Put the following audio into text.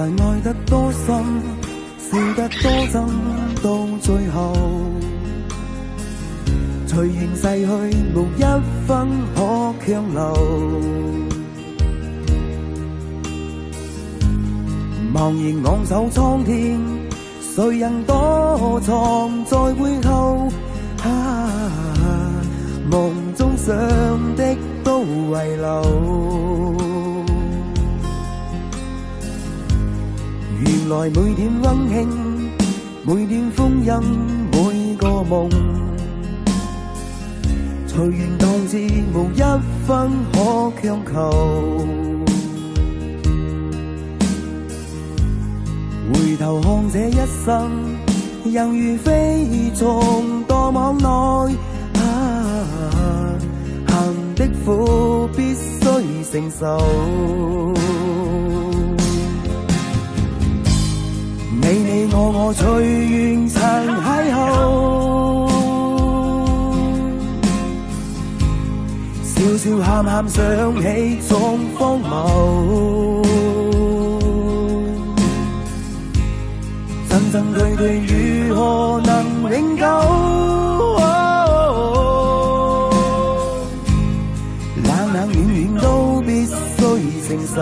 來愛得多深，笑得多真，到最後隨緣逝去，無一分可強留。茫然昂首蒼天，誰人躲藏在背後？夢中想的都遺留。原來每點溫馨，每點歡欣，每個夢，隨緣當至，無一分可強求。回頭看這一生，猶如飛蟲墮網內，行的苦必須承受。你我隨緣曾邂逅，笑笑喊喊想起總荒謬，爭爭對對如何能永久？冷冷暖暖都必須承受。